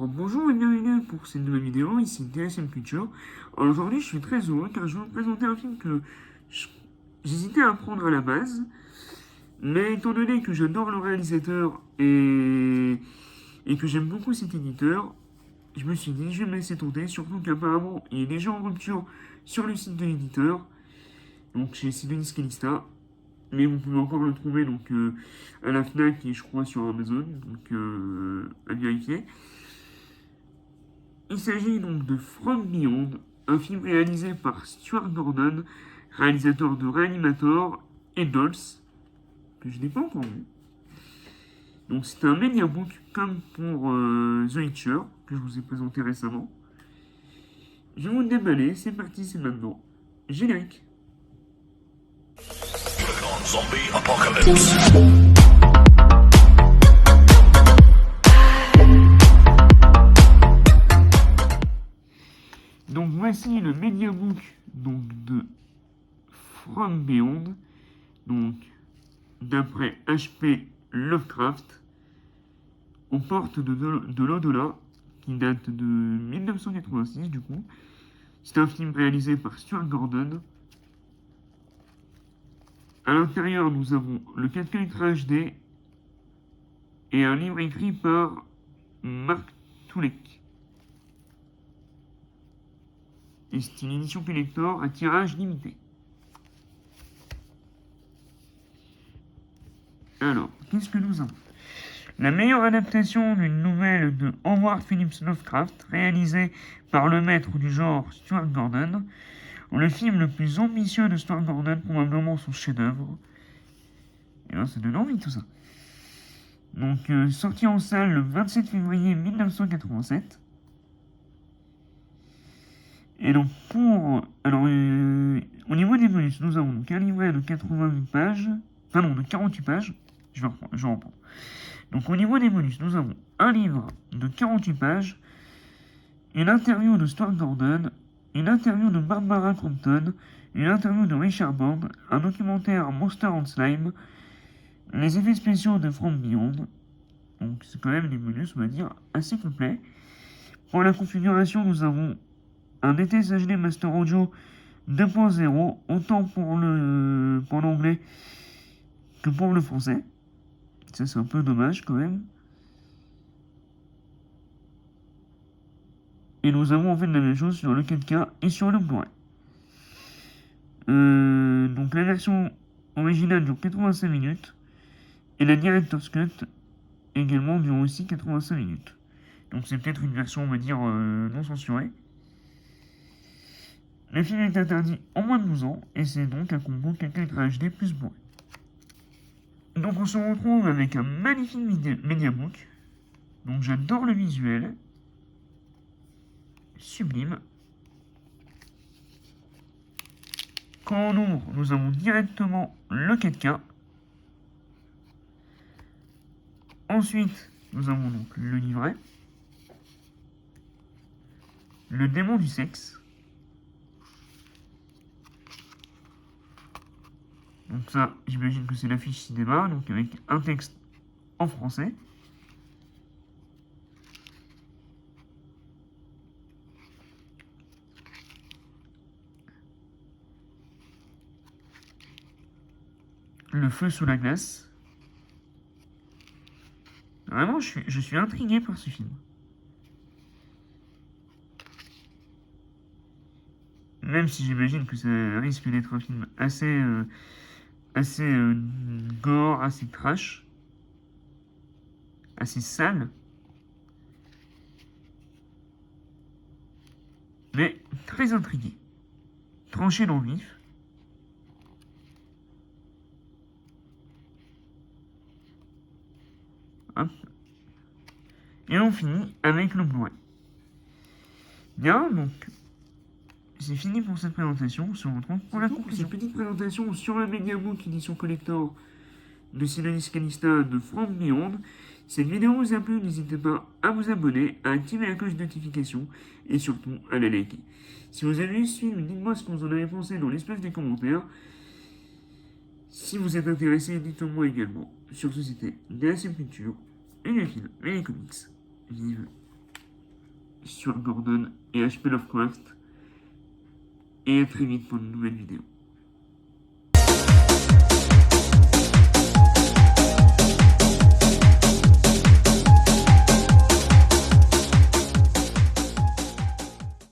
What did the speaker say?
Bonjour et bienvenue pour cette nouvelle vidéo, ici DSM Culture. Alors aujourd'hui je suis très heureux car je vais vous présenter un film que j'hésitais à prendre à la base, mais étant donné que j'adore le réalisateur et que j'aime beaucoup cet éditeur, je me suis dit je vais me laisser tenter, surtout qu'apparemment il est déjà en rupture sur le site de l'éditeur, donc chez Sidonis Calista, mais vous pouvez encore le trouver à la FNAC et je crois sur Amazon, à vérifier. Il s'agit donc de From Beyond, un film réalisé par Stuart Gordon, réalisateur de Reanimator et Dolls, que je n'ai pas encore vu. Donc c'est un mediabook comme pour The Witcher, que je vous ai présenté récemment. Je vais vous le déballer, c'est parti, c'est maintenant. Générique. Zombie apocalypse. Donc voici le mediabook de From Beyond, donc d'après H.P. Lovecraft, aux portes de l'au-delà, qui date de 1986 du coup. C'est un film réalisé par Stuart Gordon. À l'intérieur, nous avons le 4K Ultra HD et un livre écrit par Mark Tulek. Et c'est une édition collector à tirage limité. Alors, qu'est-ce que nous avons? La meilleure adaptation d'une nouvelle de Howard Phillips Lovecraft, réalisée par le maître du genre Stuart Gordon. Le film le plus ambitieux de Stuart Gordon, probablement son chef-d'œuvre. Et là, ça donne envie tout ça. Donc, sorti en salle le 27 février 1987. Et donc, au niveau des bonus, nous avons donc un livret de 88 pages. Enfin, non, de 48 pages. Je reprends. Donc, au niveau des bonus, nous avons un livre de 48 pages, une interview de Stuart Gordon, une interview de Barbara Crampton, une interview de Richard Bond, un documentaire Monster and Slime, les effets spéciaux de From Beyond. Donc, c'est quand même des bonus, on va dire, assez complets. Pour la configuration, nous avons un DTS HD Master Audio 2.0, autant pour l'anglais que pour le français. Ça, c'est un peu dommage quand même. Et nous avons en fait la même chose sur le 4K et sur le Blu-ray. Donc la version originale dure 85 minutes. Et la Director's Cut également dure aussi 85 minutes. Donc c'est peut-être une version, on va dire, non censurée. Le film est interdit en moins de 12 ans, et c'est donc un combo 4K Ultra HD plus Blu-ray. Donc on se retrouve avec un magnifique mediabook. Donc j'adore le visuel. Sublime. Quand on ouvre, nous avons directement le 4K. Ensuite, nous avons donc le livret. Le démon du sexe. Donc ça, j'imagine que c'est la fiche cinéma, donc avec un texte en français. Le feu sous la glace. Vraiment, je suis intrigué par ce film. Même si j'imagine que ça risque d'être un film assez gore, assez trash, assez sale. Mais très intrigué. Tranché dans le vif. Hop. Et on finit avec le Blu-ray. Bien, donc, c'est fini pour cette présentation. On se retrouve pour la conclusion. Cette petite présentation sur le Mediabook édition collector de Sidonis Calista de From Beyond. Si cette vidéo vous a plu, n'hésitez pas à vous abonner, à activer la cloche de notification et surtout à la liker. Si vous avez vu ce film, dites-moi ce que vous en avez pensé dans l'espace des commentaires. Si vous êtes intéressé, dites-le moi également. Sur ce, c'était DSM Culture, et les films et les comics. Vive sur Gordon et HP Lovecraft. Et à très vite pour une nouvelle vidéo.